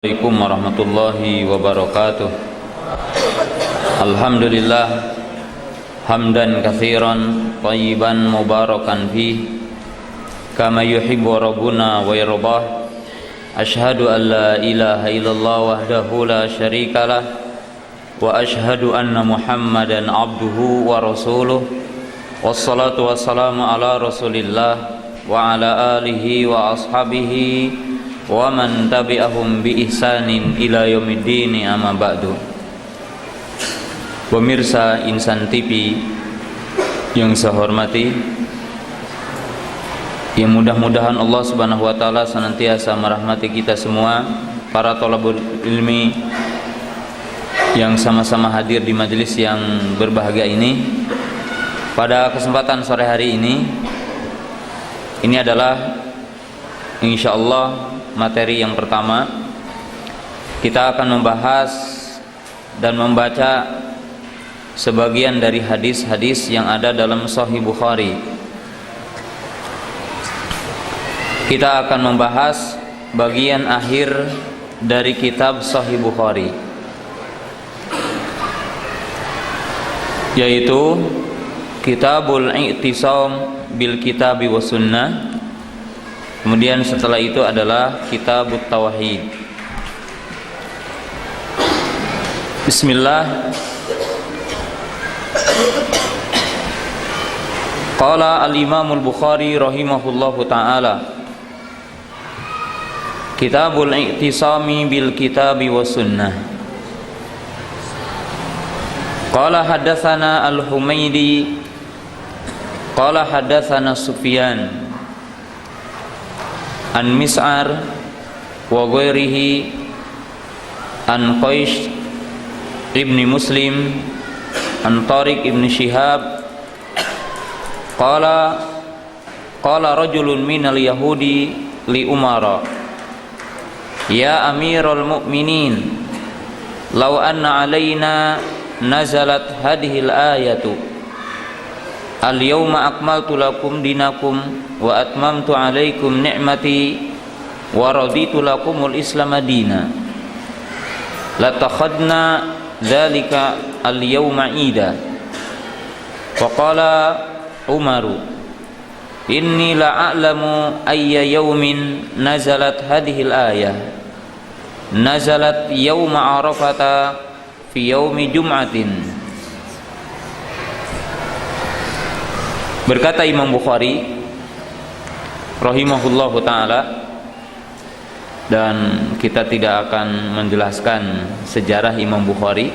Assalamualaikum warahmatullahi wabarakatuh. Alhamdulillah hamdan katsiran thayyiban mubarakan fi kama yuhibbu rabbuna wa yardah. Asyhadu an la ilaha illallah wahdahu la syarikalah wa asyhadu anna Muhammadan abduhu wa rasuluh. Wassalatu wassalamu ala Rasulillah wa ala alihi wa ashabihi wa man tabi'ahum bi ihsanin ila yaumiddin, amma ba'du. Pemirsa Insan TV yang saya hormati, yang mudah-mudahan Allah Subhanahu wa taala senantiasa merahmati kita semua, para thalabul ilmi yang sama-sama hadir di majelis yang berbahagia ini. Pada kesempatan sore hari ini adalah insyaallah materi yang pertama. Kita akan membahas dan membaca sebagian dari hadis-hadis yang ada dalam Sahih Bukhari. Kita akan membahas bagian akhir dari kitab Sahih Bukhari, yaitu Kitabul I'tisam bil Kitabi was Sunnah. Kemudian setelah itu adalah Kitabut Tauhid. Bismillah. Qala al-Imam al-Bukhari rahimahullahu ta'ala, Kitabul I'tisami bil Kitabi was Sunnah. Qala hadatsana al-Humaydi qala hadatsana Sufyan an Mis'ar wa ghairihi an Qais ibni Muslim an Tariq ibni Shihab qala rajulun minal yahudi li Umara, ya amiral mu'minin, law anna alaina nazalat hadhil ayatu al-yawma akmaltu lakum dinakum wa atmamtu alaikum ni'mati wa raditu lakumul islam dina latakhadna dhalika al-yawma ida. Wa qala Umaru, inni la'alamu ayya yawmin nazalat hadhil ayah, nazalat yawma arafata fi yawmi jum'atin. Berkata Imam Bukhari rahimahullahu ta'ala, dan kita tidak akan menjelaskan sejarah Imam Bukhari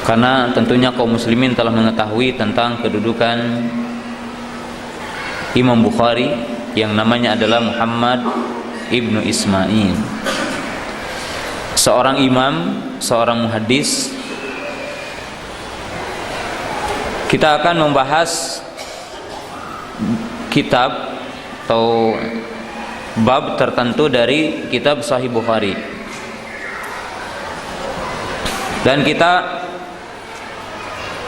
karena tentunya kaum muslimin telah mengetahui tentang kedudukan Imam Bukhari yang namanya adalah Muhammad ibnu Ismail, seorang imam, seorang muhaddis. Kita akan membahas kitab atau bab tertentu dari kitab Sahih Bukhari, dan kita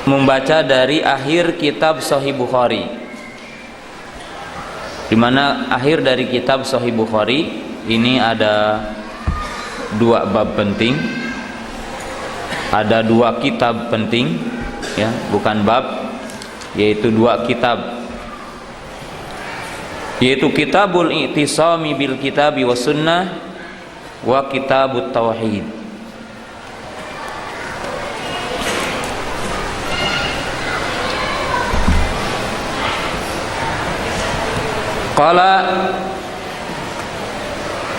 membaca dari akhir kitab Sahih Bukhari, di mana akhir dari kitab Sahih Bukhari ini ada dua bab penting, ada dua kitab penting, ya, bukan bab, yaitu dua kitab, yaitu Kitabul I'tisami bil Kitabi was Sunnah wa Kitabut Tauhid. Qala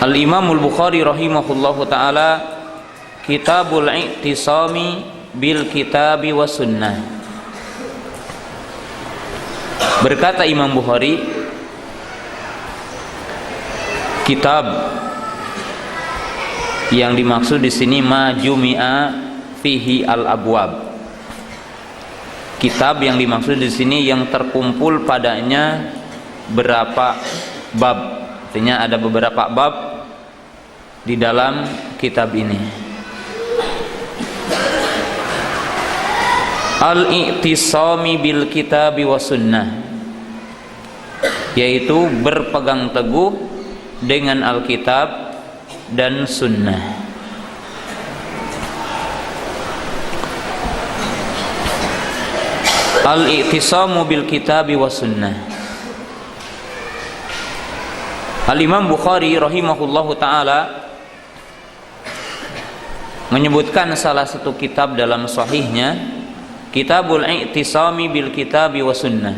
al-Imam al-Bukhari rahimahullahu ta'ala, Kitabul I'tisami bil Kitabi was Sunnah. Berkata Imam Bukhari, kitab yang dimaksud di sini ma jumi'a fihi al-abwab. Kitab yang dimaksud di sini yang terkumpul padanya berapa bab. Artinya ada beberapa bab di dalam kitab ini. Al-i'tisami bil Kitabi was Sunnah, yaitu berpegang teguh dengan Alkitab dan sunnah. Al-i'tisamu bil kitabi was sunnah. Al-Imam Bukhari rahimahullahu ta'ala menyebutkan salah satu kitab dalam sahihnya, Kitabul I'tisami bil kitabi was sunnah.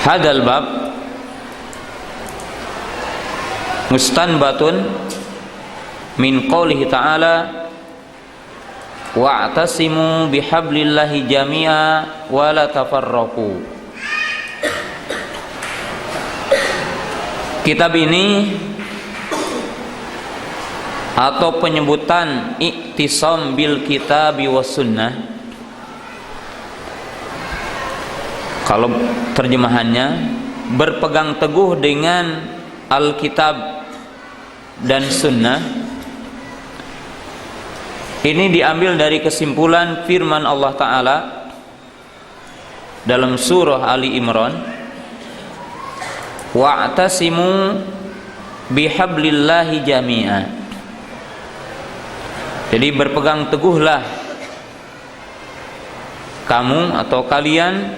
Hadal bab mustanbatun min qawlihi ta'ala wa'tasimu bihablillahi jami'a wa la tafarraqu. Kitab ini atau penyebutan i'tisam bil kitabi was sunnah, kalau terjemahannya berpegang teguh dengan Alkitab dan sunnah, ini diambil dari kesimpulan firman Allah Ta'ala dalam surah Ali Imran, wa'tasimu bihablillahi jami'a. Jadi berpegang teguhlah kamu atau kalian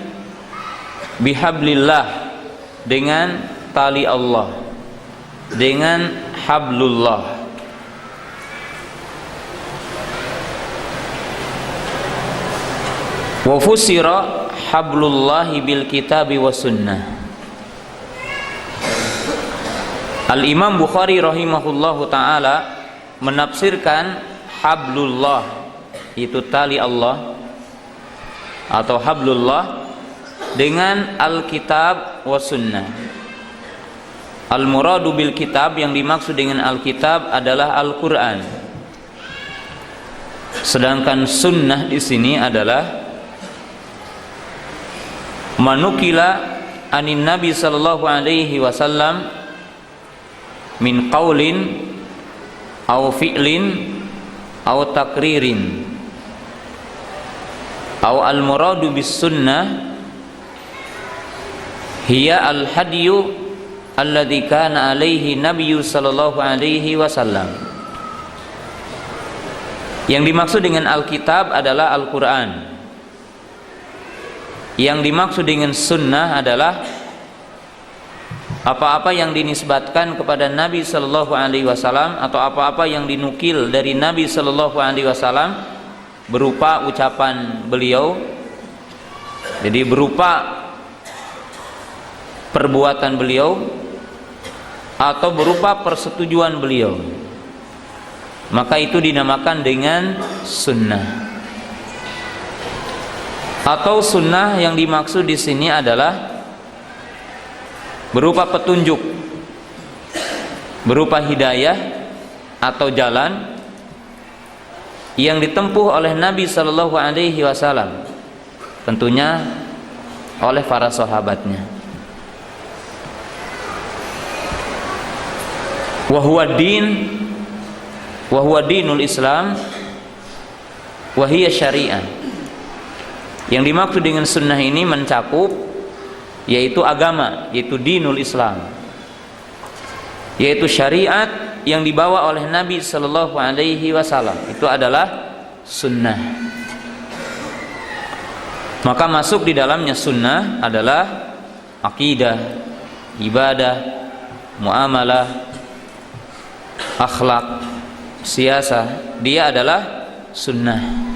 bihablillah, dengan tali Allah, dengan hablullah. Wa fusira hablullahi bil kitabi was sunnah. Al-Imam Bukhari rahimahullahu ta'ala menafsirkan hablullah, itu tali Allah atau hablullah, dengan Alkitab was sunnah. Al-muradu bil kitab, yang dimaksud dengan Alkitab adalah Al-Quran. Sedangkan sunnah di sini adalah manukila anin Nabi sallallahu alaihi wasallam min qaulin aw fi'lin aw takririn. Aw al-muradu bis sunnah hiya al-hadyu alladhi kana alaihi Nabiyyu sallallahu alaihi wasallam. Yang dimaksud dengan Alkitab adalah Al-Quran. Yang dimaksud dengan sunnah adalah apa-apa yang dinisbatkan kepada Nabi sallallahu alaihi wasallam atau apa-apa yang dinukil dari Nabi sallallahu alaihi wasallam berupa ucapan beliau, jadi berupa perbuatan beliau atau berupa persetujuan beliau, maka itu dinamakan dengan sunnah. Atau sunnah yang dimaksud di sini adalah berupa petunjuk, berupa hidayah atau jalan yang ditempuh oleh Nabi sallallahu alaihi wasallam, tentunya oleh para sahabatnya. Wa huwa dinul Islam wa hiya syariah. Yang dimaksud dengan sunnah ini mencakup yaitu agama, yaitu dinul Islam, yaitu syariat yang dibawa oleh Nabi sallallahu alaihi wasallam. Itu adalah sunnah. Maka masuk di dalamnya sunnah adalah akidah, ibadah, muamalah, akhlak, siasah. Dia adalah sunnah.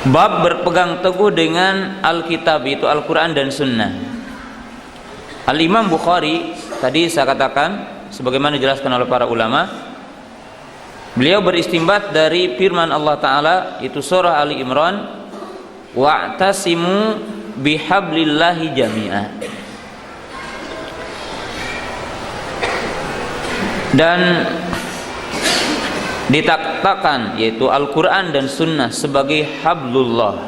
Bab berpegang teguh dengan Alkitab, itu Al-Quran dan Sunnah. Al-Imam Bukhari, tadi saya katakan sebagaimana dijelaskan oleh para ulama, beliau beristimbat dari firman Allah Ta'ala, itu surah Ali Imran, wa'tasimu bihablillahi jami'ah. Dan ditaktakan yaitu Al-Quran dan Sunnah sebagai hablullah,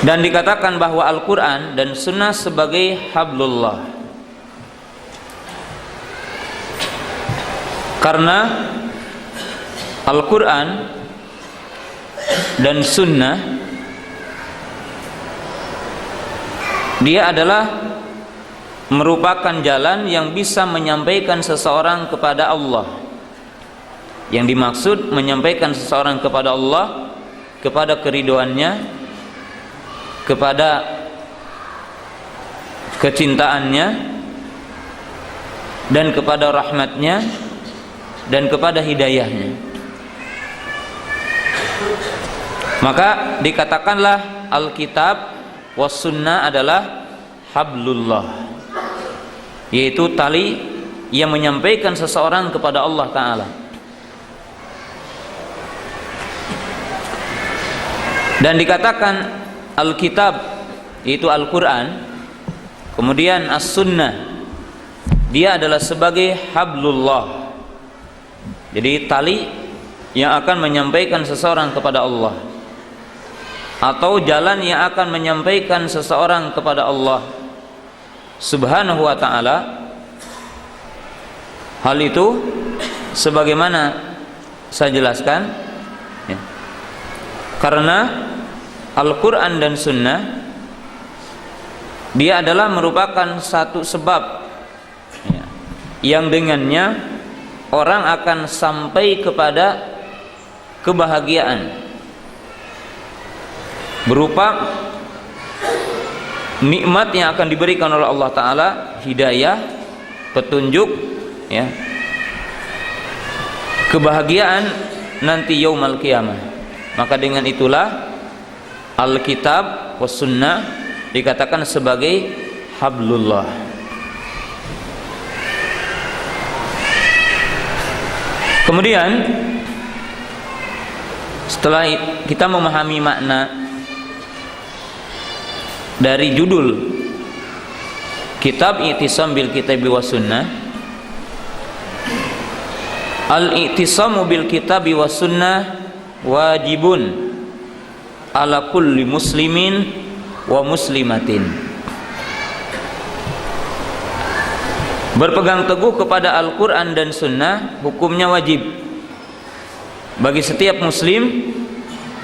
dan dikatakan bahwa Al-Quran dan Sunnah sebagai hablullah karena Al-Quran dan Sunnah Dia adalah merupakan jalan yang bisa menyampaikan seseorang kepada Allah. Yang dimaksud menyampaikan seseorang kepada Allah, kepada keriduannya, kepada kecintaannya, dan kepada rahmatnya, dan kepada hidayahnya. Maka dikatakanlah Alkitab was sunnah adalah hablullah, yaitu tali yang menyampaikan seseorang kepada Allah Ta'ala. Dan dikatakan Alkitab, yaitu Al-Quran, kemudian As-Sunnah, dia adalah sebagai hablullah, jadi tali yang akan menyampaikan seseorang kepada Allah, atau jalan yang akan menyampaikan seseorang kepada Allah Subhanahu wa ta'ala. Hal itu sebagaimana saya jelaskan ya, karena Al-Quran dan Sunnah dia adalah merupakan satu sebab ya, yang dengannya orang akan sampai kepada kebahagiaan berupa nikmat yang akan diberikan oleh Allah Ta'ala, hidayah, petunjuk ya, kebahagiaan nanti yaumal qiyamah. Maka dengan itulah Alkitab was sunnah dikatakan sebagai hablullah. Kemudian setelah kita memahami makna dari judul kitab I'tisam bil Kitabi was Sunnah, al-i'tisamu bil Kitabi was Sunnah wajibun ala kulli muslimin wa muslimatin. Berpegang teguh kepada Al-Quran dan Sunnah hukumnya wajib bagi setiap muslim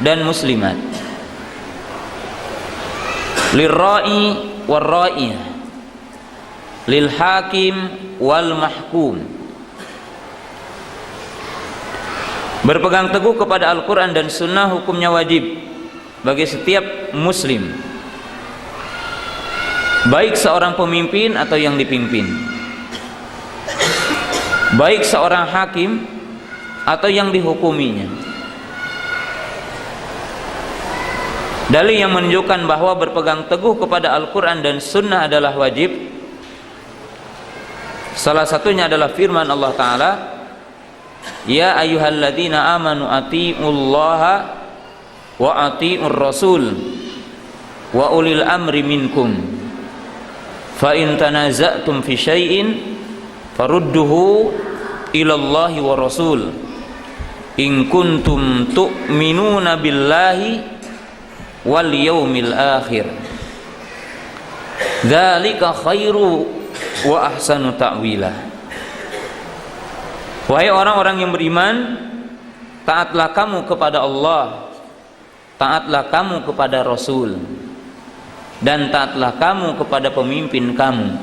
dan muslimat. Lirra'i warra'iyah, lil hakim wal mahkum. Berpegang teguh kepada Al-Quran dan Sunnah hukumnya wajib bagi setiap muslim, baik seorang pemimpin atau yang dipimpin, baik seorang hakim atau yang dihukuminya. Dalil yang menunjukkan bahwa berpegang teguh kepada Al-Quran dan Sunnah adalah wajib, salah satunya adalah firman Allah Ta'ala, ya ayyuhalladzina amanu ati'ullaha wa ati'ur rasul wa ulil amri minkum fa in tanaza'tum fi syai'in farudduhu ilallahi wa rasul in kuntum tu'minuna billahi wal yaumil akhir dzalika khairu wa ahsanu ta'wila. Wahai orang-orang yang beriman, taatlah kamu kepada Allah, taatlah kamu kepada Rasul, dan taatlah kamu kepada pemimpin kamu.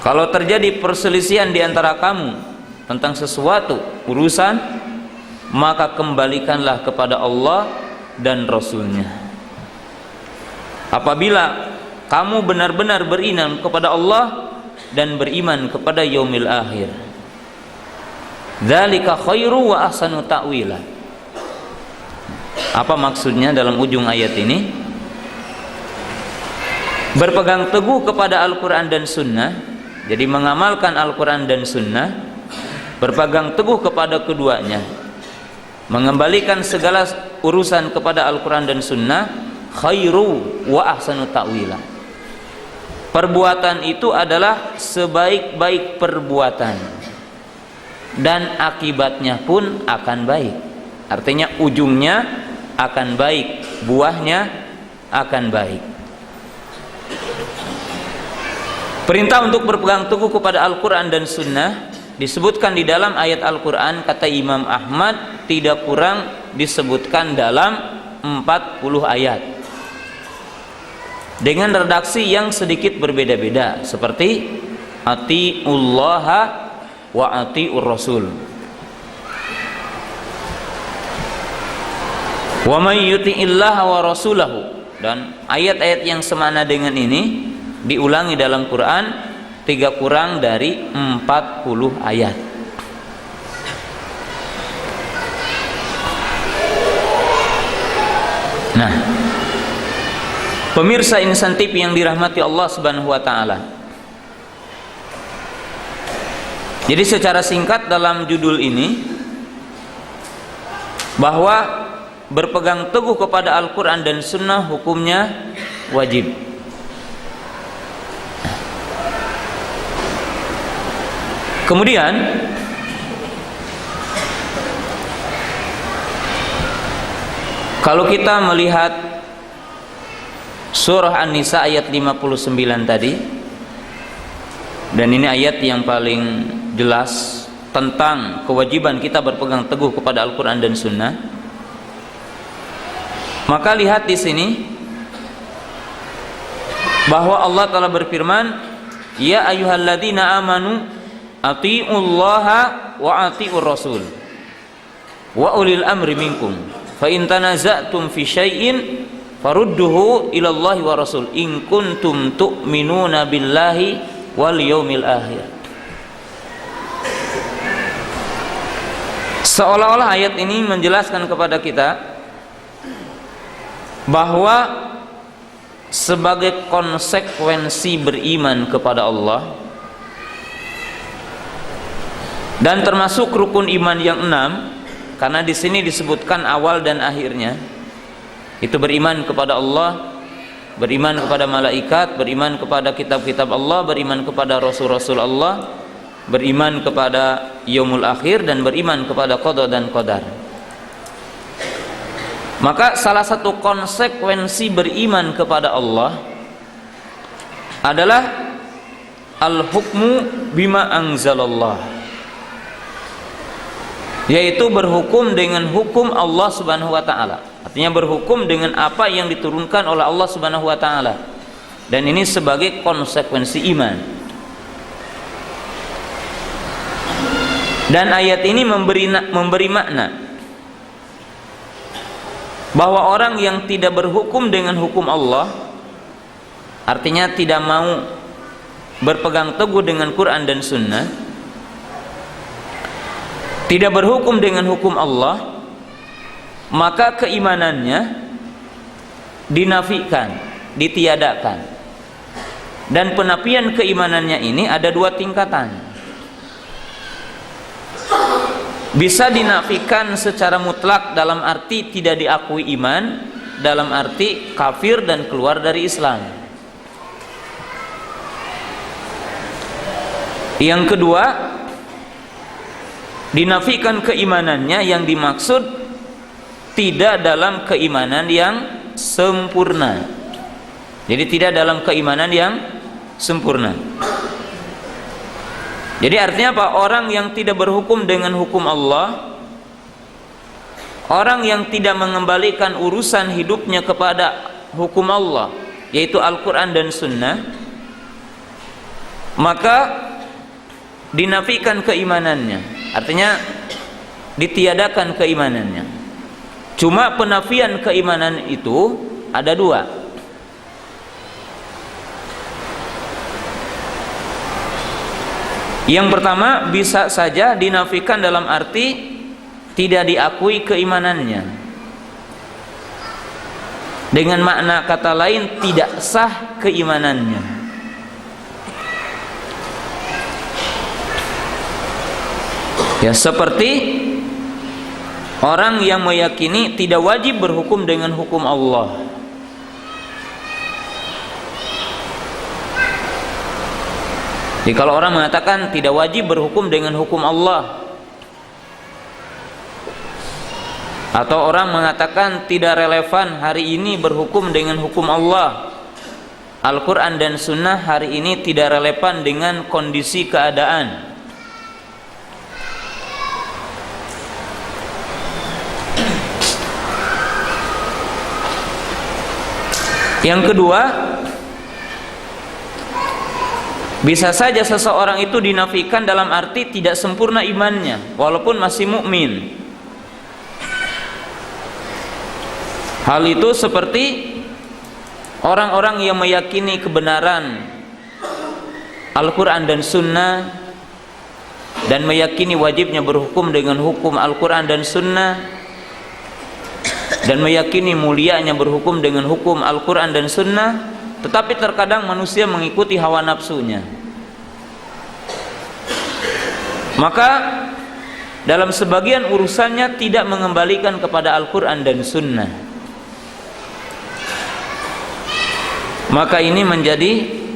Kalau terjadi perselisihan di antara kamu tentang sesuatu urusan, maka kembalikanlah kepada Allah dan Rasulnya. Apabila kamu benar-benar beriman kepada Allah dan beriman kepada yaumil akhir, dzalika khairu wa ahsanu ta'wila. Apa maksudnya dalam ujung ayat ini? Berpegang teguh kepada Al-Quran dan Sunnah, jadi mengamalkan Al-Quran dan Sunnah, berpegang teguh kepada keduanya, mengembalikan segala urusan kepada Al-Quran dan Sunnah, khairu wa ahsanu ta'wila. Perbuatan itu adalah sebaik-baik perbuatan dan akibatnya pun akan baik. Artinya ujungnya akan baik, buahnya akan baik. Perintah untuk berpegang teguh kepada Al-Quran dan Sunnah disebutkan di dalam ayat Al-Quran, kata Imam Ahmad, tidak kurang disebutkan dalam 40 ayat. dengan redaksi yang sedikit berbeda-beda, seperti atiullaha wa atiur rasul. Wa may yuti'illaha wa rasulahu, dan ayat-ayat yang semakna dengan ini diulangi dalam Quran 3 kurang dari 40 ayat. Nah, pemirsa Insan TV yang dirahmati Allah Subhanahu wa taala. Jadi secara singkat dalam judul ini, bahwa berpegang teguh kepada Al-Quran dan Sunnah hukumnya wajib. Kemudian kalau kita melihat surah An-Nisa ayat 59 tadi, dan ini ayat yang paling jelas tentang kewajiban kita berpegang teguh kepada Al-Quran dan Sunnah, maka lihat di sini bahwa Allah telah berfirman, ya ayyuhalladzina amanu atiullaha wa atiur rasul wa ulil amri minkum fa in tanaza'tum fi syai'in farudduhu ilallahi wa rasul in kuntum tu'minuna billahi wal yaumil akhir. Seolah-olah ayat ini menjelaskan kepada kita bahwa sebagai konsekuensi beriman kepada Allah, dan termasuk rukun iman yang 6, karena di sini disebutkan awal dan akhirnya, itu beriman kepada Allah, beriman kepada malaikat, beriman kepada kitab-kitab Allah, beriman kepada rasul-rasul Allah, beriman kepada yaumul akhir, dan beriman kepada qada dan qadar. Maka salah satu konsekuensi beriman kepada Allah adalah al-hukmu bima anzalallah, yaitu berhukum dengan hukum Allah Subhanahu wa taala. Artinya berhukum dengan apa yang diturunkan oleh Allah Subhanahu wa taala. Dan ini sebagai konsekuensi iman. Dan ayat ini memberi makna bahwa orang yang tidak berhukum dengan hukum Allah, artinya tidak mau berpegang teguh dengan Quran dan Sunnah, tidak berhukum dengan hukum Allah, maka keimanannya dinafikan, ditiadakan. Dan penafian keimanannya ini ada 2 tingkatan. Bisa dinafikan secara mutlak dalam arti tidak diakui iman, dalam arti kafir dan keluar dari Islam. Yang kedua, dinafikan keimanannya yang dimaksud tidak dalam keimanan yang sempurna. Jadi tidak dalam keimanan yang sempurna. Jadi artinya apa? Orang yang tidak berhukum dengan hukum Allah, orang yang tidak mengembalikan urusan hidupnya kepada hukum Allah, yaitu Al-Quran dan Sunnah, maka dinafikan keimanannya, artinya ditiadakan keimanannya. Cuma penafian keimanan itu ada 2. Yang pertama, bisa saja dinafikan dalam arti tidak diakui keimanannya. Dengan makna kata lain, tidak sah keimanannya. Ya, seperti orang yang meyakini tidak wajib berhukum dengan hukum Allah. Jadi kalau orang mengatakan tidak wajib berhukum dengan hukum Allah, atau orang mengatakan tidak relevan hari ini berhukum dengan hukum Allah, Al-Quran dan Sunnah hari ini tidak relevan dengan kondisi keadaan, yang kedua, Bisa saja seseorang itu dinafikan dalam arti tidak sempurna imannya walaupun masih mukmin. Hal itu seperti orang-orang yang meyakini kebenaran Al-Quran dan Sunnah dan meyakini wajibnya berhukum dengan hukum Al-Quran dan Sunnah dan meyakini mulianya berhukum dengan hukum Al-Quran dan Sunnah, tetapi terkadang manusia mengikuti hawa nafsunya. Maka dalam sebagian urusannya tidak mengembalikan kepada Al-Quran dan Sunnah. Maka ini menjadi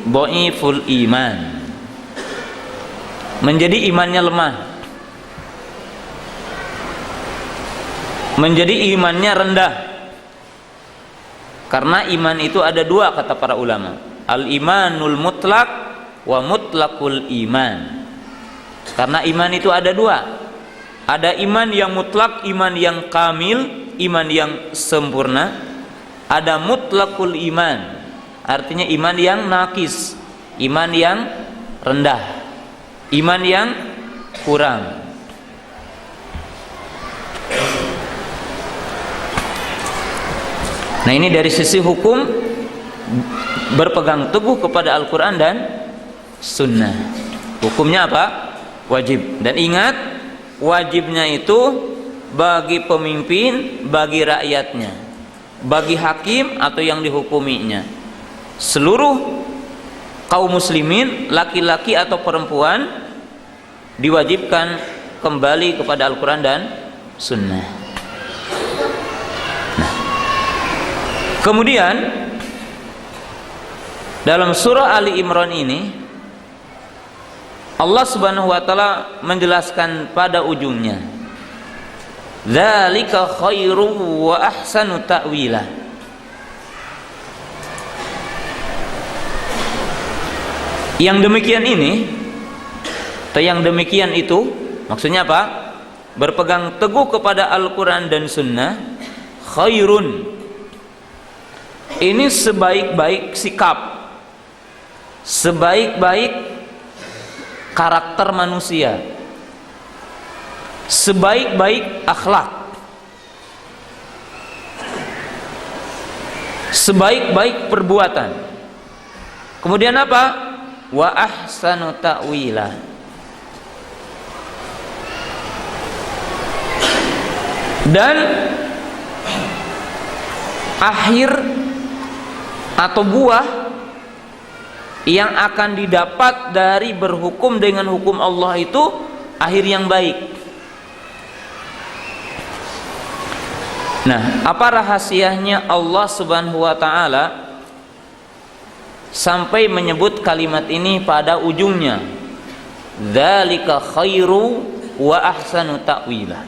dhaiful iman, menjadi imannya lemah, menjadi imannya rendah. Karena iman itu ada dua kata para ulama, al-imanul mutlak wa mutlakul iman. Karena iman itu ada dua, ada iman yang mutlak, iman yang kamil, iman yang sempurna. Ada mutlakul iman, artinya iman yang nakis, iman yang rendah, iman yang kurang. Nah, ini dari sisi hukum berpegang teguh kepada Al-Quran dan Sunnah. Hukumnya apa? Wajib. Dan ingat, wajibnya itu bagi pemimpin, bagi rakyatnya, bagi hakim atau yang dihukuminya. Seluruh kaum muslimin, laki-laki atau perempuan, diwajibkan kembali kepada Al-Quran dan Sunnah. Nah, kemudian dalam surah Ali Imran ini Allah Subhanahu wa taala menjelaskan pada ujungnya, dzalika khairu wa ahsanu ta'wila. Yang demikian ini atau yang demikian itu maksudnya apa? Berpegang teguh kepada Al-Quran dan Sunnah, khairun, ini sebaik-baik sikap, sebaik-baik karakter manusia, sebaik-baik akhlak, sebaik-baik perbuatan. Kemudian apa? Wa ahsanu ta'wila, dan akhir atau buah yang akan didapat dari berhukum dengan hukum Allah itu akhir yang baik. Nah, apa rahasianya Allah Subhanahu wa taala sampai menyebut kalimat ini pada ujungnya, dzalika khairu wa ahsanu ta'wila?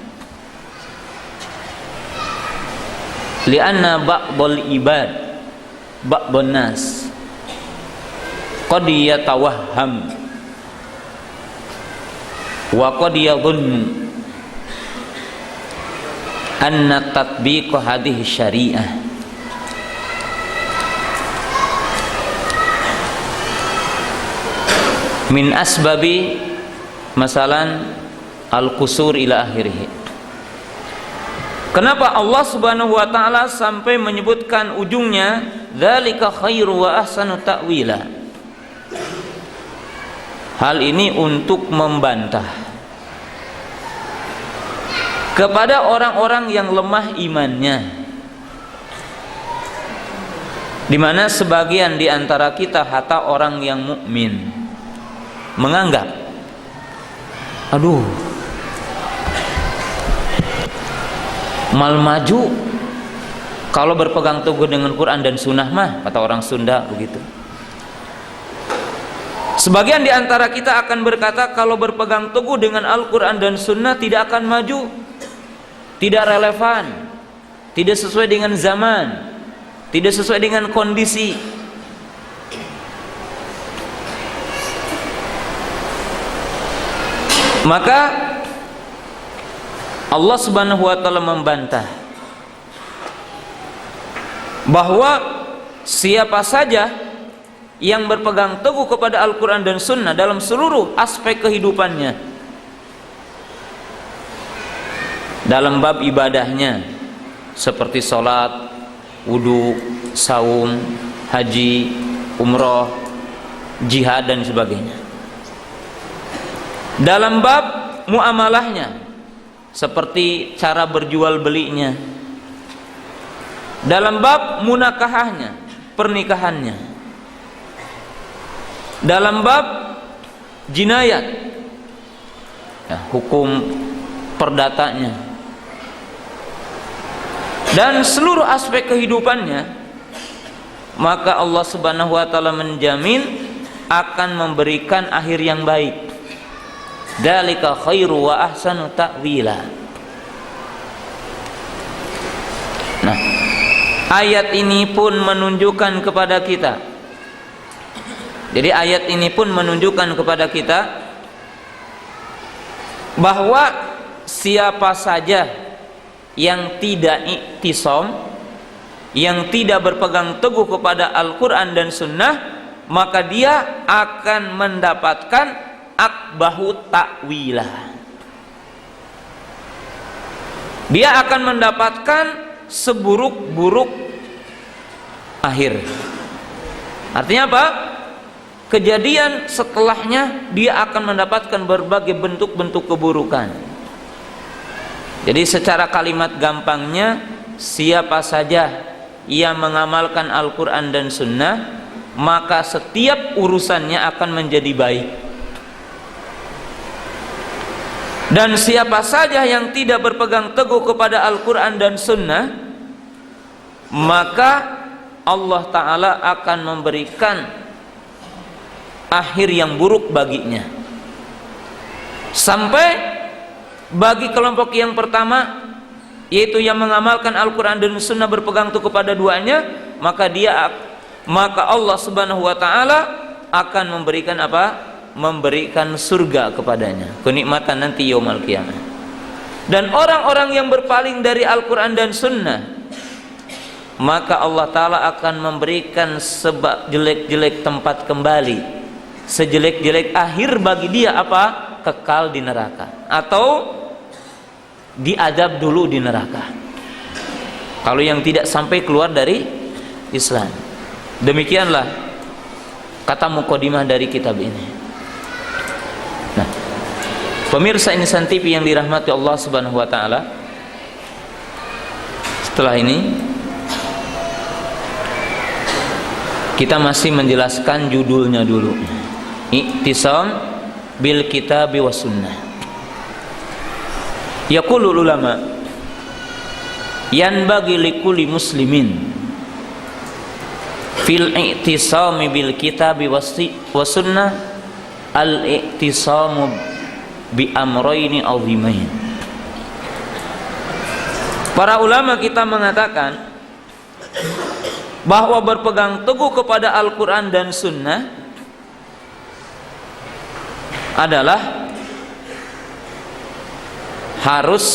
Lianna ba'dul ibad, ba'dun nas qad yatawahham wa qad yadhunnu anna tatbiq hadhihi syariah min asbabi masalan al-qusur ila akhirih. Kenapa Allah Subhanahu wa taala sampai menyebutkan ujungnya dzalika khairu wa ahsanu ta'wila? Hal ini untuk membantah kepada orang-orang yang lemah imannya, di mana sebagian di antara kita, hatta orang yang mukmin, menganggap, aduh, mal maju kalau berpegang teguh dengan Quran dan Sunnah mah, kata orang Sunda begitu. Sebagian di antara kita akan berkata kalau berpegang teguh dengan Al-Quran dan Sunnah tidak akan maju, tidak relevan, tidak sesuai dengan zaman, tidak sesuai dengan kondisi. Maka Allah Subhanahu wa taala membantah bahwa siapa saja yang berpegang teguh kepada Al-Quran dan Sunnah dalam seluruh aspek kehidupannya, dalam bab ibadahnya seperti sholat, wudu, saum, haji, umroh, jihad dan sebagainya. Dalam bab muamalahnya seperti cara berjual belinya. Dalam bab munakahahnya, pernikahannya. Dalam bab jinayat, ya, hukum perdatanya, dan seluruh aspek kehidupannya, maka Allah Subhanahu wa taala menjamin akan memberikan akhir yang baik. Dzalika khairu wa ahsanu ta'wila. Nah, ayat ini pun menunjukkan kepada kita. Jadi ayat ini pun menunjukkan kepada kita bahwa siapa saja yang tidak iktisam, yang tidak berpegang teguh kepada Al-Quran dan Sunnah, maka dia akan mendapatkan akbahu ta'wilah. Dia akan mendapatkan seburuk-buruk akhir. Artinya apa? Kejadian setelahnya dia akan mendapatkan berbagai bentuk-bentuk keburukan. Jadi secara kalimat gampangnya, siapa saja yang mengamalkan Al-Quran dan Sunnah, maka setiap urusannya akan menjadi baik. Dan siapa saja yang tidak berpegang teguh kepada Al-Quran dan Sunnah, maka Allah Ta'ala akan memberikan akhir yang buruk baginya. Sampai bagi kelompok yang pertama, yaitu yang mengamalkan Al-Quran dan Sunnah, berpegang teguh kepada duanya, maka Allah Subhanahu wa taala akan memberikan apa? Memberikan surga kepadanya, kenikmatan nanti yaumul qiyamah. Dan orang-orang yang berpaling dari Al-Quran dan Sunnah, maka Allah Ta'ala akan memberikan sebab jelek-jelek tempat kembali, sejelek-jelek akhir bagi dia apa? Kekal di neraka, atau diazab dulu di neraka kalau yang tidak sampai keluar dari Islam. Demikianlah kata mukadimah dari kitab ini. Nah, pemirsa Insan TV yang dirahmati Allah Subhanahu wa taala, setelah ini kita masih menjelaskan judulnya dulu. Iktisam bil kitabi was sunnah. Yaqulul ulama yanbaghi likulli muslimin fil i'tisami bil kitabi was sunnah al-i'tisamu bi amrayni azimain. Para ulama kita mengatakan bahwa berpegang teguh kepada Al-Quran dan Sunnah adalah harus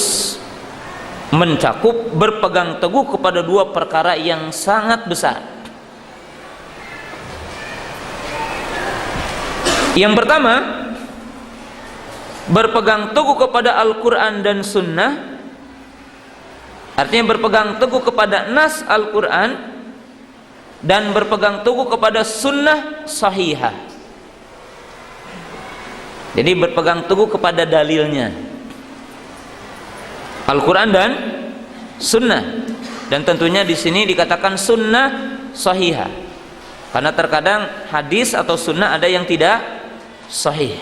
mencakup berpegang teguh kepada dua perkara yang sangat besar. Yang pertama, berpegang teguh kepada Al-Quran dan Sunnah, artinya berpegang teguh kepada nas Al-Quran dan berpegang teguh kepada Sunnah sahihah. Jadi berpegang teguh kepada dalilnya, Al-Quran dan Sunnah. Dan tentunya di sini dikatakan Sunnah sahihah, karena terkadang hadis atau Sunnah ada yang tidak sahih.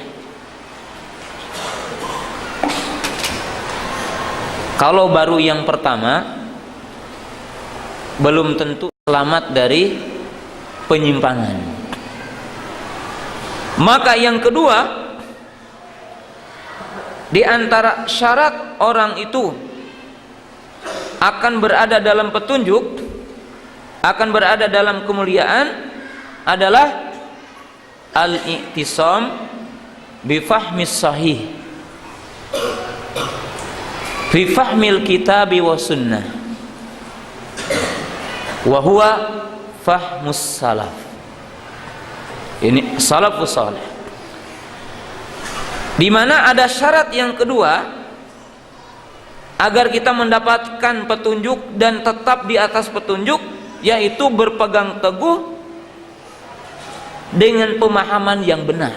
Kalau baru yang pertama, belum tentu selamat dari penyimpangan. Maka yang kedua, di antara syarat orang itu akan berada dalam petunjuk, akan berada dalam kemuliaan, adalah al-i'tisam bi fahmis sahih fi fahmil kitabi wa sunnah wa huwa fahmus salaf. Ini salafus saleh. Di mana ada syarat yang kedua agar kita mendapatkan petunjuk dan tetap di atas petunjuk, yaitu berpegang teguh dengan pemahaman yang benar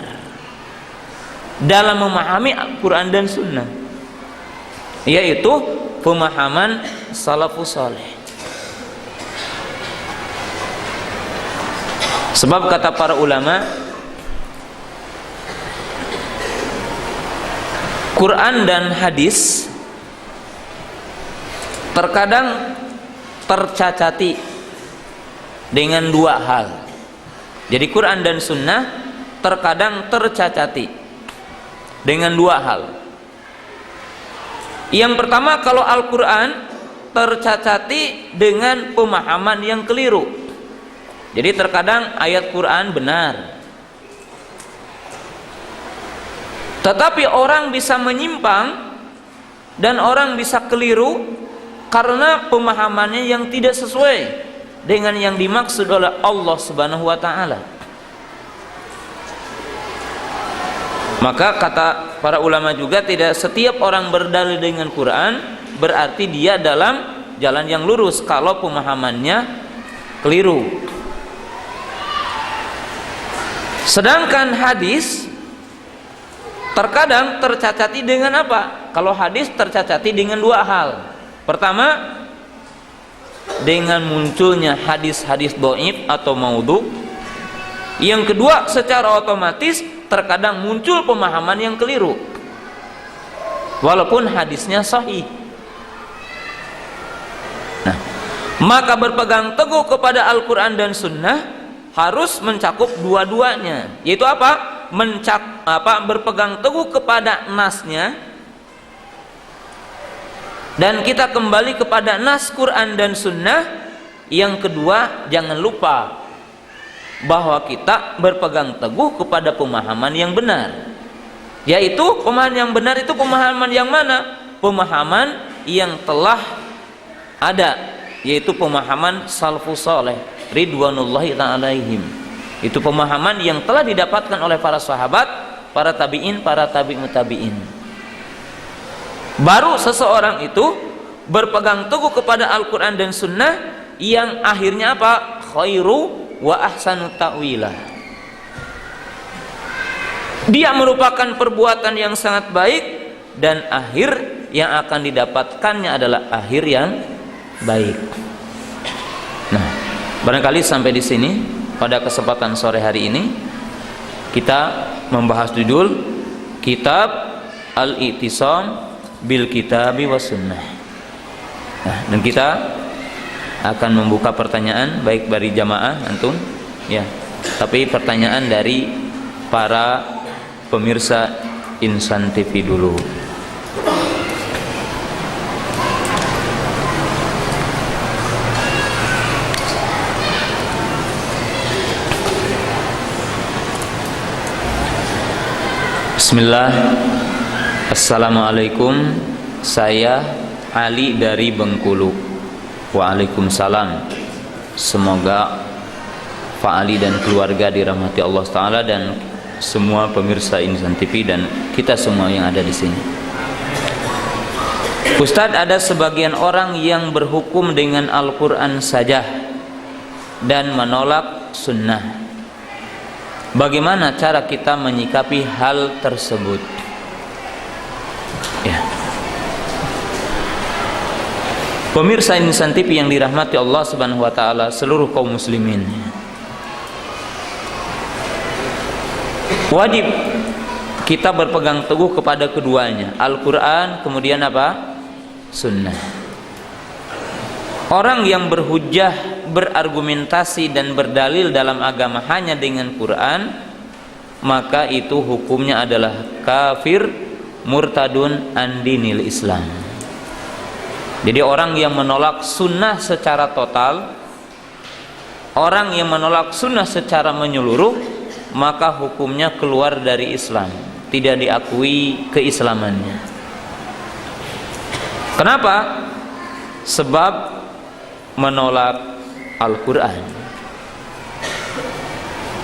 dalam memahami Al-Quran dan Sunnah, yaitu pemahaman salafus saleh. Sebab kata para ulama, Quran dan hadis terkadang tercacati dengan dua hal. Jadi Quran dan Sunnah terkadang tercacati dengan dua hal. Yang pertama, kalau Al-Quran tercacati dengan pemahaman yang keliru. Jadi terkadang ayat Quran benar, tetapi orang bisa menyimpang dan orang bisa keliru karena pemahamannya yang tidak sesuai dengan yang dimaksud oleh Allah Subhanahu wa taala. Maka kata para ulama juga, tidak setiap orang berdalil dengan Quran berarti dia dalam jalan yang lurus kalau pemahamannya keliru. Sedangkan hadis terkadang tercacati dengan apa? Kalau hadis tercacati dengan dua hal. Pertama, dengan munculnya hadis-hadis dhaif atau maudhu. Yang kedua, secara otomatis terkadang muncul pemahaman yang keliru walaupun hadisnya sahih. Nah, maka berpegang teguh kepada Al-Quran dan Sunnah harus mencakup dua-duanya, yaitu apa? Berpegang teguh kepada nasnya, dan kita kembali kepada nas Quran dan Sunnah. Yang kedua, jangan lupa bahwa kita berpegang teguh kepada pemahaman yang benar, yaitu pemahaman yang benar itu pemahaman yang mana? Pemahaman yang telah ada, yaitu pemahaman salafus saleh ridwanullahi ta'ala alaihim. Itu pemahaman yang telah didapatkan oleh para sahabat, para tabi'in, para tabi'ut tabi'in. Baru seseorang itu berpegang teguh kepada Al-Quran dan Sunnah yang akhirnya apa? Khairu wa ahsanu ta'wila. Dia merupakan perbuatan yang sangat baik, dan akhir yang akan didapatkannya adalah akhir yang baik. Nah, barangkali sampai di sini pada kesempatan sore hari ini kita membahas judul Kitab Al-I'tisam bil Kitabi was Sunnah. Nah, dan kita akan membuka pertanyaan baik dari jamaah antum, ya, tapi pertanyaan dari para pemirsa Insan TV dulu. Bismillah. Assalamualaikum. Saya Ali dari Bengkulu. Waalaikumsalam. Semoga Pak Ali dan keluarga dirahmati Allah Ta'ala dan semua pemirsa Insan TV dan kita semua yang ada di sini. Ustadz, ada sebagian orang yang berhukum dengan Al-Quran saja dan menolak sunnah. Bagaimana cara kita menyikapi hal tersebut? Ya. Pemirsa Insan TV yang dirahmati Allah Subhanahu wa taala, seluruh kaum muslimin, wajib kita berpegang teguh kepada keduanya, Al-Quran kemudian apa? Sunnah. Orang yang berhujjah, berargumentasi dan berdalil dalam agama hanya dengan Quran, maka itu hukumnya adalah kafir, murtadun an dinil Islam. Jadi orang yang menolak sunnah secara total, orang yang menolak sunnah secara menyeluruh, maka hukumnya keluar dari Islam, tidak diakui keislamannya. Kenapa? Sebab menolak Al-Quran.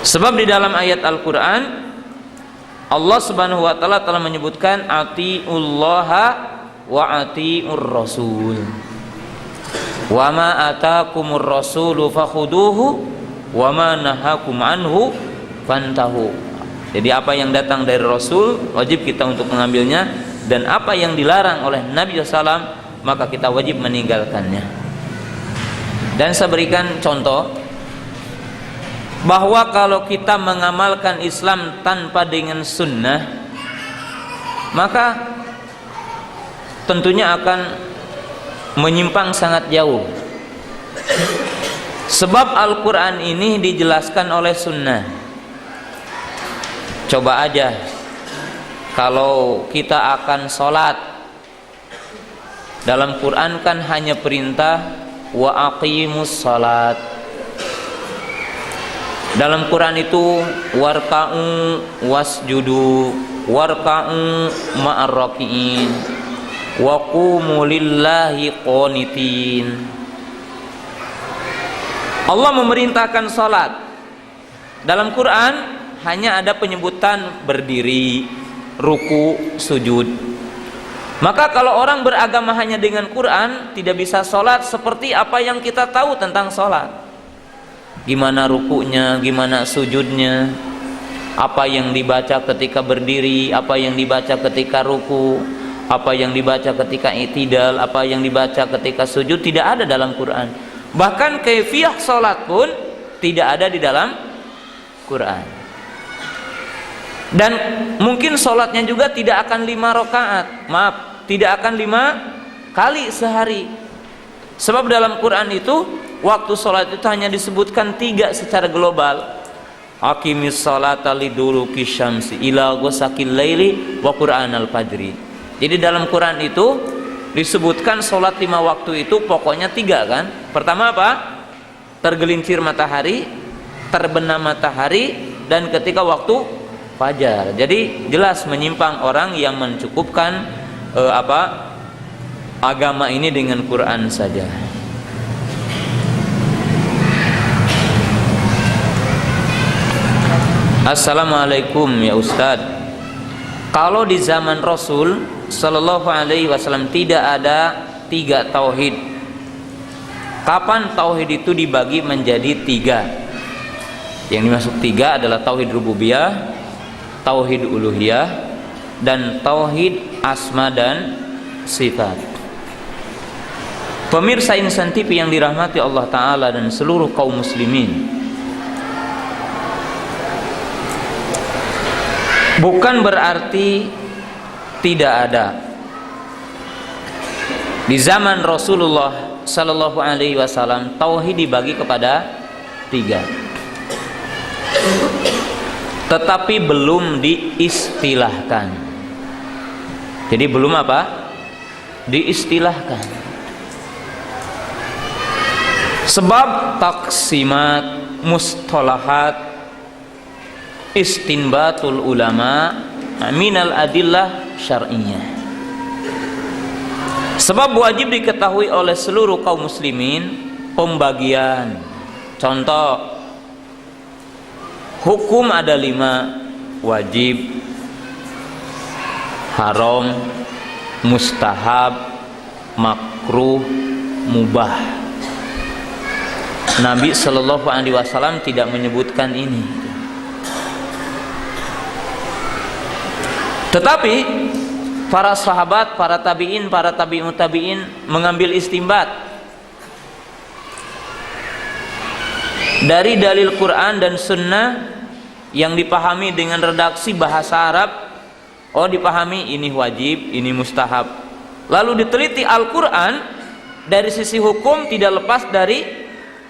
Sebab di dalam ayat Al-Quran Allah subhanahu wa ta'ala telah menyebutkan atiullaha wa atiur rasul wa ma atakumur rasulu fakhuduhu wa ma nahakum anhu fantahu. Jadi apa yang datang dari Rasul wajib kita untuk mengambilnya, dan apa yang dilarang oleh Nabi SAW maka kita wajib meninggalkannya. Dan saya berikan contoh bahwa kalau kita mengamalkan Islam tanpa dengan sunnah, maka tentunya akan menyimpang sangat jauh. Sebab Al-Quran ini dijelaskan oleh sunnah. Coba aja kalau kita akan sholat, dalam Quran kan hanya perintah wa aqimus sholat. Dalam Quran itu warka'u wasjudu warka'u ma'ar raki'in wa qumu lillahi qanitin. Allah memerintahkan sholat. Dalam Quran hanya ada penyebutan berdiri, ruku, sujud. Maka kalau orang beragama hanya dengan Quran, tidak bisa sholat seperti apa yang kita tahu tentang sholat. Gimana rukunya, gimana sujudnya, apa yang dibaca ketika berdiri, apa yang dibaca ketika ruku, apa yang dibaca ketika i'tidal, apa yang dibaca ketika sujud, tidak ada dalam Quran. Bahkan kaifiyah sholat pun tidak ada di dalam Quran. Dan mungkin sholatnya juga tidak akan 5 rakaat, tidak akan 5 kali sehari. Sebab dalam Quran itu waktu sholat itu hanya disebutkan 3 secara global. Aqimis sholata liduluki syamsi ila ghasaqil laili wa qur'anal fajri. Jadi dalam Quran itu disebutkan sholat 5 waktu itu pokoknya 3 kan. Pertama apa? Tergelincir matahari, terbenam matahari, dan ketika waktu fajar. Jadi jelas menyimpang orang yang mencukupkan agama ini dengan Quran saja. Assalamualaikum ya Ustadz. Kalau di zaman Rasul Sallallahu Alaihi Wasallam tidak ada 3 tauhid, kapan tauhid itu dibagi menjadi 3? Yang dimaksud 3 adalah tauhid rububiyah, tauhid uluhiyah, dan tauhid asma dan sifat. Pemirsa Insan TV yang dirahmati Allah Ta'ala dan seluruh kaum muslimin, bukan berarti tidak ada. Di zaman Rasulullah Sallallahu Alaihi Wasallam tauhid dibagi kepada 3, tetapi belum diistilahkan. Jadi belum apa? Diistilahkan. Sebab taksimat, mustalahat, istinbatul ulama minal adillah syar'iyyah. Sebab wajib diketahui oleh seluruh kaum muslimin pembagian. Contoh, hukum ada 5: wajib, haram, mustahab, makruh, mubah. Nabi Shallallahu Alaihi Wasallam tidak menyebutkan ini. Tetapi para sahabat, para tabi'in, para tabi'ut tabi'in mengambil istimbat dari dalil Quran dan Sunnah yang dipahami dengan redaksi bahasa Arab. Oh, dipahami ini wajib, ini mustahab. Lalu diteliti Al-Quran dari sisi hukum tidak lepas dari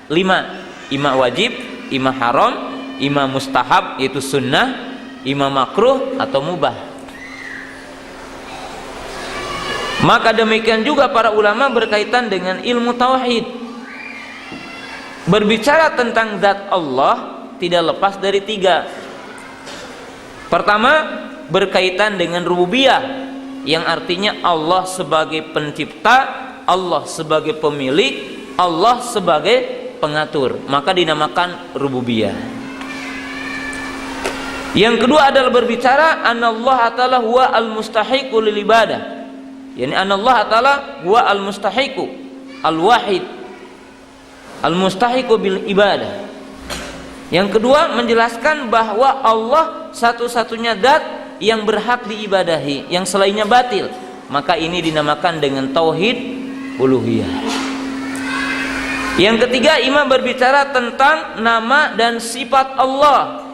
5: ima wajib, ima haram, ima mustahab yaitu sunnah, ima makruh atau mubah. Maka demikian juga para ulama berkaitan dengan ilmu tauhid. Berbicara tentang zat Allah tidak lepas dari 3. Pertama, berkaitan dengan rububiyah, yang artinya Allah sebagai pencipta, Allah sebagai pemilik, Allah sebagai pengatur, maka dinamakan rububiyah. Yang kedua adalah berbicara anallaha ta'ala huwa al-mustahiqu lil ibadah. Yani anallaha ta'ala huwa al-mustahiqu al-wahid al-mustahiqu bil ibadah. Yang kedua menjelaskan bahwa Allah satu-satunya zat yang berhak diibadahi, yang selainnya batil. Maka ini dinamakan dengan tauhid uluhiyah. Yang ketiga, imam berbicara tentang nama dan sifat Allah,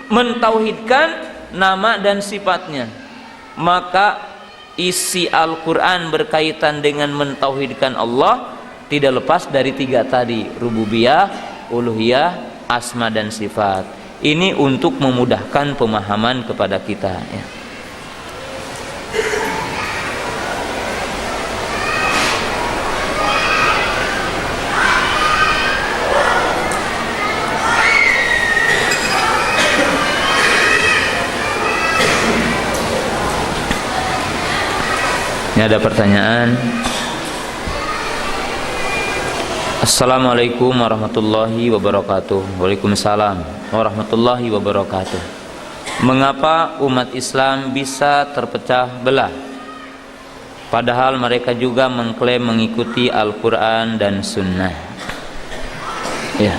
mentauhidkan nama dan sifatnya. Maka isi Al-Quran berkaitan dengan mentauhidkan Allah tidak lepas dari tiga tadi: rububiyah, uluhiyah, asma dan sifat. Ini untuk memudahkan pemahaman kepada kita, ya. Ini ada pertanyaan. Assalamualaikum warahmatullahi wabarakatuh. Waalaikumsalam warahmatullahi wabarakatuh. Mengapa umat Islam bisa terpecah belah, padahal mereka juga mengklaim mengikuti Al-Quran dan Sunnah? Ya,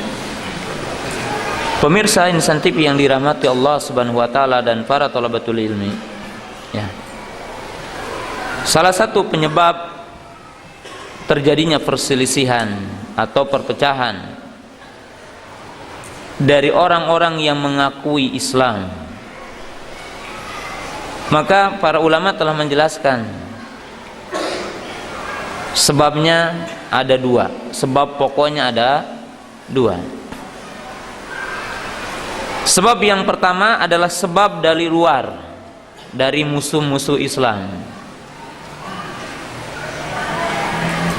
pemirsa Insan TV yang dirahmati Allah Subhanahu wa Ta'ala dan para thalabatul ilmi, ya, salah satu penyebab terjadinya perselisihan atau perpecahan dari orang-orang yang mengakui Islam, maka para ulama telah menjelaskan sebabnya ada dua. Sebab pokoknya ada dua. Sebab yang pertama adalah sebab dari luar, dari musuh-musuh Islam,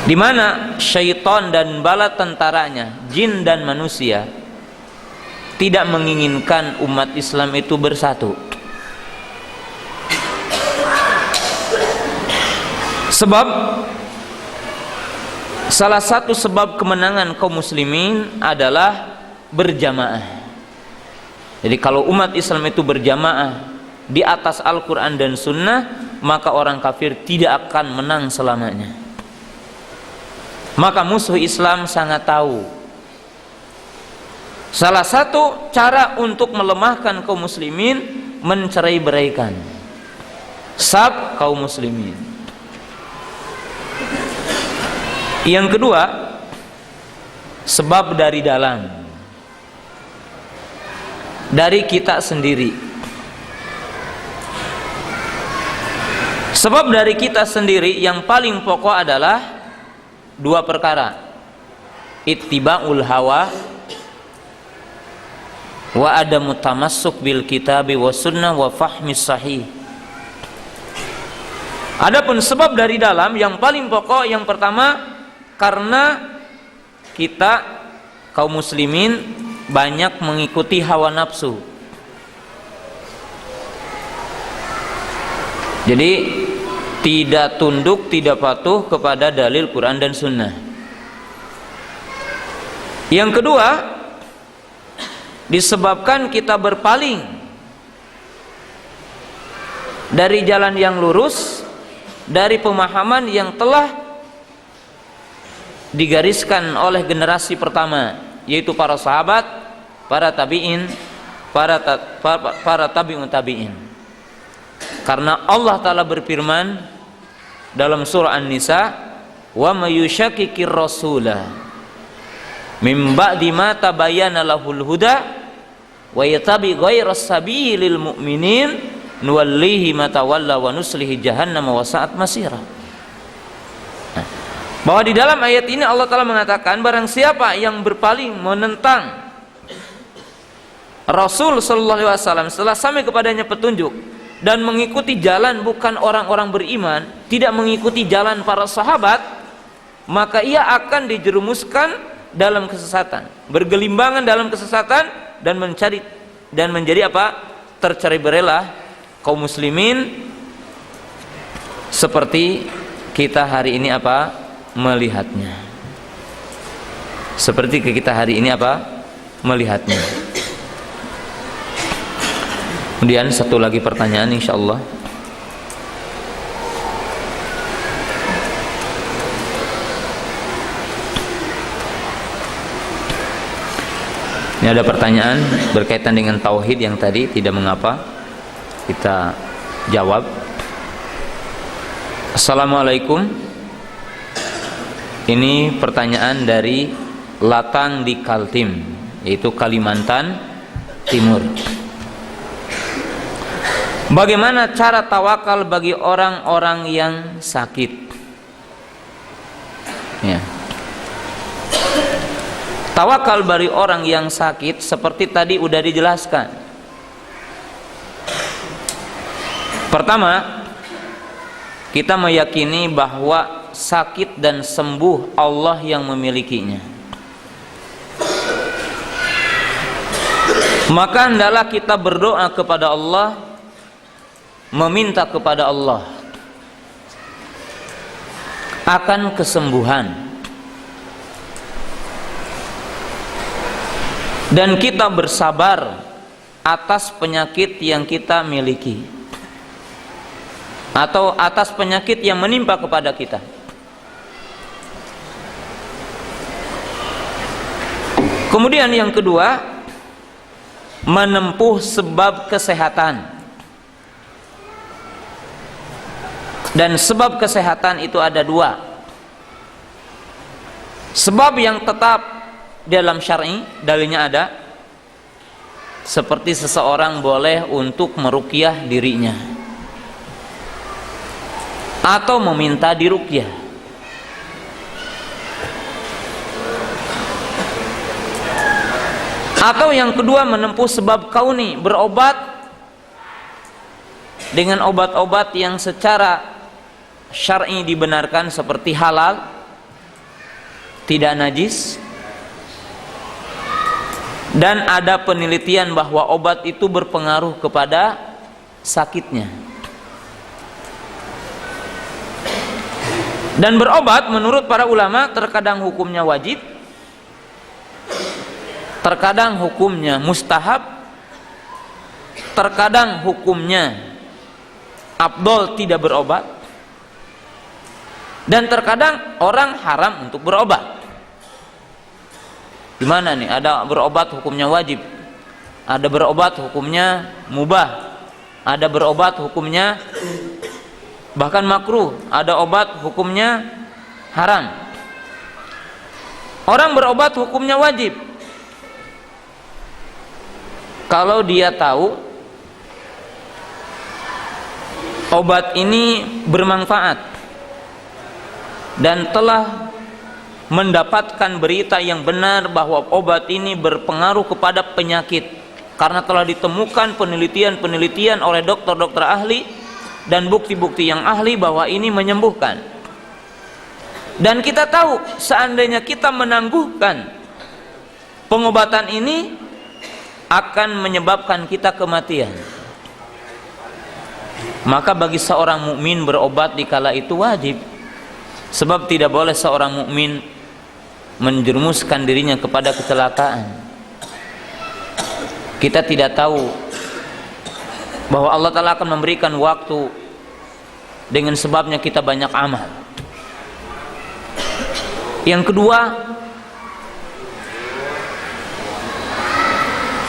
di mana syaitan dan bala tentaranya, jin dan manusia, tidak menginginkan umat Islam itu bersatu. Sebab salah satu sebab kemenangan kaum muslimin adalah berjamaah. Jadi kalau umat Islam itu berjamaah di atas Al-Quran dan Sunnah, maka orang kafir tidak akan menang selamanya. Maka musuh Islam sangat tahu salah satu cara untuk melemahkan kaum muslimin, mencerai-beraikan saf kaum muslimin. Yang kedua, sebab dari dalam, dari kita sendiri. Sebab dari kita sendiri yang paling pokok adalah dua perkara: ittiba'ul hawa wa adamu tamassuk bil kitabi wa sunnah wa fahmis sahih. Adapun sebab dari dalam yang paling pokok, yang pertama, karena kita kaum muslimin banyak mengikuti hawa nafsu. Jadi tidak tunduk, tidak patuh kepada dalil Quran dan Sunnah. Yang kedua, disebabkan kita berpaling dari jalan yang lurus, dari pemahaman yang telah digariskan oleh generasi pertama, yaitu para sahabat, para tabi'in, para tabi'un tabi'in. Karena Allah Ta'ala berfirman dalam surah An-Nisa, wa may yushakkikir rasula mim ba'di ma tabayyana lahul huda wa yattabi ghairas sabilil mu'minin nuwallihi ma tawalla wa nuslihi jahannam wa sa'at masira. Bahwa di dalam ayat ini Allah Ta'ala mengatakan, barang siapa yang berpaling menentang Rasul Sallallahu Alaihi Wasallam setelah sampai kepadanya petunjuk dan mengikuti jalan bukan orang-orang beriman, tidak mengikuti jalan para sahabat, maka ia akan dijerumuskan dalam kesesatan, bergelimbangan dalam kesesatan, dan menjadi apa? Tercerai-berailah kaum muslimin seperti kita hari ini apa? Melihatnya. Seperti kita hari ini apa? Melihatnya. Kemudian satu lagi pertanyaan insyaallah. Ini ada pertanyaan berkaitan dengan tauhid yang tadi tidak mengapa kita jawab. Assalamualaikum. Ini pertanyaan dari Latang di Kaltim, yaitu Kalimantan Timur. Bagaimana cara tawakal bagi orang-orang yang sakit? Ya. Tawakal bagi orang yang sakit seperti tadi udah dijelaskan. Pertama, kita meyakini bahwa sakit dan sembuh Allah yang memilikinya. Maka hendaklah kita berdoa kepada Allah, meminta kepada Allah akan kesembuhan, dan kita bersabar atas penyakit yang kita miliki atau atas penyakit yang menimpa kepada kita. Kemudian yang kedua, menempuh sebab kesehatan. Dan sebab kesehatan itu ada dua. Sebab yang tetap dalam syar'i, dalilnya ada, seperti seseorang boleh untuk meruqyah dirinya atau meminta diruqyah. Atau yang kedua, menempuh sebab kauni, berobat dengan obat-obat yang secara syar'i dibenarkan seperti halal, tidak najis, dan ada penelitian bahwa obat itu berpengaruh kepada sakitnya. Dan berobat menurut para ulama terkadang hukumnya wajib, terkadang hukumnya mustahab, terkadang hukumnya afdol tidak berobat, dan terkadang orang haram untuk berobat. Gimana nih? Ada berobat hukumnya wajib, ada berobat hukumnya mubah, ada berobat hukumnya bahkan makruh, ada obat hukumnya haram. Orang berobat hukumnya wajib kalau dia tahu obat ini bermanfaat dan telah mendapatkan berita yang benar bahwa obat ini berpengaruh kepada penyakit, karena telah ditemukan penelitian-penelitian oleh dokter-dokter ahli dan bukti-bukti yang ahli bahwa ini menyembuhkan. Dan kita tahu seandainya kita menangguhkan pengobatan ini akan menyebabkan kita kematian, maka bagi seorang mukmin berobat di kala itu wajib. Sebab tidak boleh seorang mukmin menjerumuskan dirinya kepada kecelakaan. Kita tidak tahu bahwa Allah Ta'ala akan memberikan waktu, dengan sebabnya kita banyak amal. Yang kedua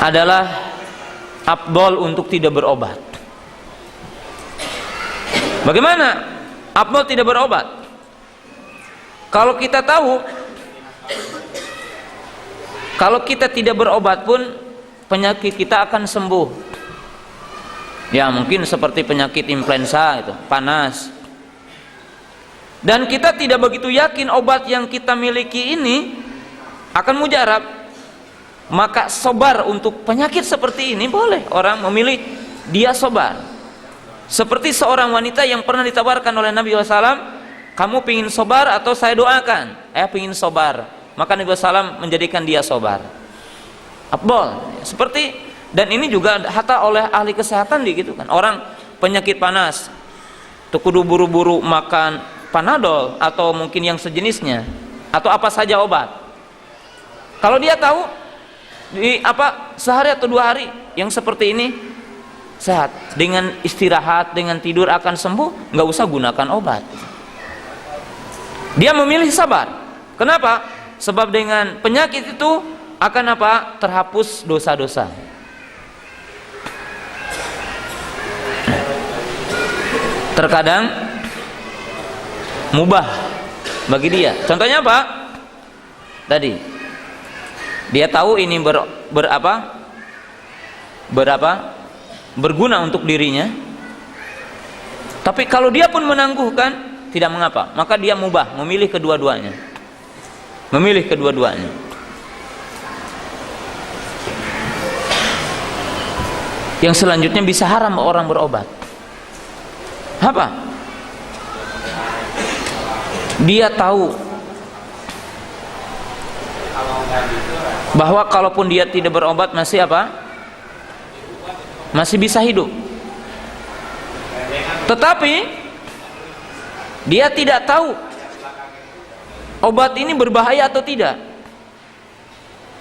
adalah afdol untuk tidak berobat. Bagaimana afdol tidak berobat? Kalau kita tahu kalau kita tidak berobat pun penyakit kita akan sembuh. Ya, mungkin seperti penyakit influenza itu, panas. Dan kita tidak begitu yakin obat yang kita miliki ini akan mujarab. Maka sobar untuk penyakit seperti ini boleh orang memilih dia sobar. Seperti seorang wanita yang pernah ditawarkan oleh Nabi SAW, kamu pingin sobar atau saya doakan? Pingin sobar. Maka Nabi SAW menjadikan dia sobar. Afdol. Seperti, dan ini juga hatta oleh ahli kesehatan gitu kan. Orang penyakit panas, tuh kudu buru-buru makan Panadol atau mungkin yang sejenisnya atau apa saja obat. Kalau dia tahu di sehari atau 2 hari yang seperti ini sehat. Dengan istirahat, dengan tidur akan sembuh, nggak usah gunakan obat. Dia memilih sabar. Kenapa? Sebab dengan penyakit itu akan apa? Terhapus dosa-dosa. Terkadang mubah bagi dia. Contohnya apa? Tadi dia tahu ini berguna untuk dirinya, tapi kalau dia pun menangguhkan, tidak mengapa, maka dia mubah, memilih kedua-duanya. Yang selanjutnya bisa haram orang berobat. Apa? Dia tahu bahwa kalaupun dia tidak berobat masih apa? Masih bisa hidup. Tetapi dia tidak tahu obat ini berbahaya atau tidak.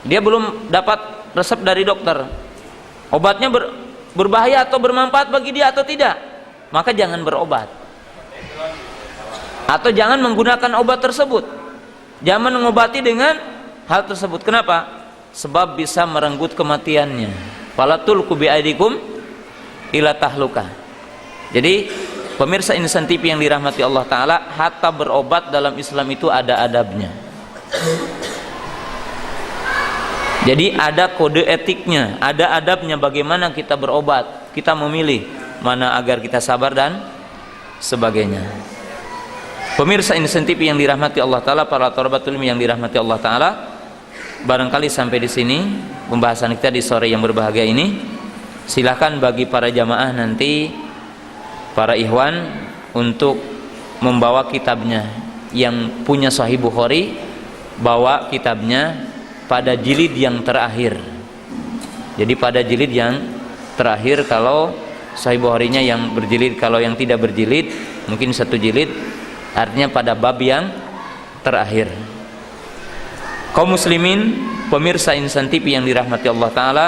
Dia belum dapat resep dari dokter. Obatnya berbahaya atau bermanfaat bagi dia atau tidak. Maka jangan berobat. Atau jangan menggunakan obat tersebut. Jangan mengobati dengan hal tersebut. Kenapa? Sebab bisa merenggut kematiannya. Fala tulqu biaidikum ila tahluka. Jadi pemirsa Insan TV yang dirahmati Allah Ta'ala, hatta berobat dalam Islam itu ada adabnya. Jadi ada kode etiknya, ada adabnya bagaimana kita berobat. Kita memilih mana agar kita sabar dan sebagainya. Pemirsa Insan TV yang dirahmati Allah Ta'ala, para thalabatul ilmi yang dirahmati Allah Ta'ala, barangkali sampai di sini pembahasan kita di sore yang berbahagia ini. Silakan bagi para jamaah nanti, para ikhwan, untuk membawa kitabnya. Yang punya Sahih Bukhari, bawa kitabnya pada jilid yang terakhir. Jadi pada jilid yang terakhir, kalau Sahih Bukharinya yang berjilid, kalau yang tidak berjilid mungkin satu jilid, artinya pada bab yang terakhir. Kaum muslimin, pemirsa Insan TV yang dirahmati Allah Ta'ala,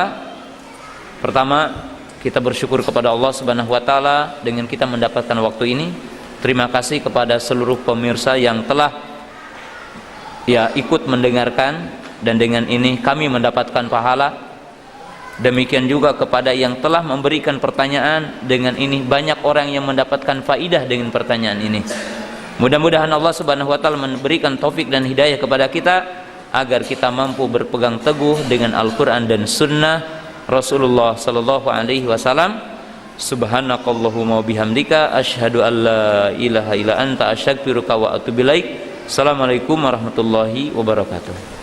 pertama kita bersyukur kepada Allah Subhanahu wa Ta'ala dengan kita mendapatkan waktu ini. Terima kasih kepada seluruh pemirsa yang telah ikut mendengarkan, dan dengan ini kami mendapatkan pahala. Demikian juga kepada yang telah memberikan pertanyaan, dengan ini banyak orang yang mendapatkan faidah dengan pertanyaan ini. Mudah-mudahan Allah Subhanahu wa Ta'ala memberikan taufik dan hidayah kepada kita agar kita mampu berpegang teguh dengan Al-Quran dan Sunnah Rasulullah Sallallahu Alaihi Wasallam. Subhanakallahumma bihamdika asyhadu an la ilaha illa anta astaghfiruka wa atubu ilaik. Assalamualaikum warahmatullahi wabarakatuh.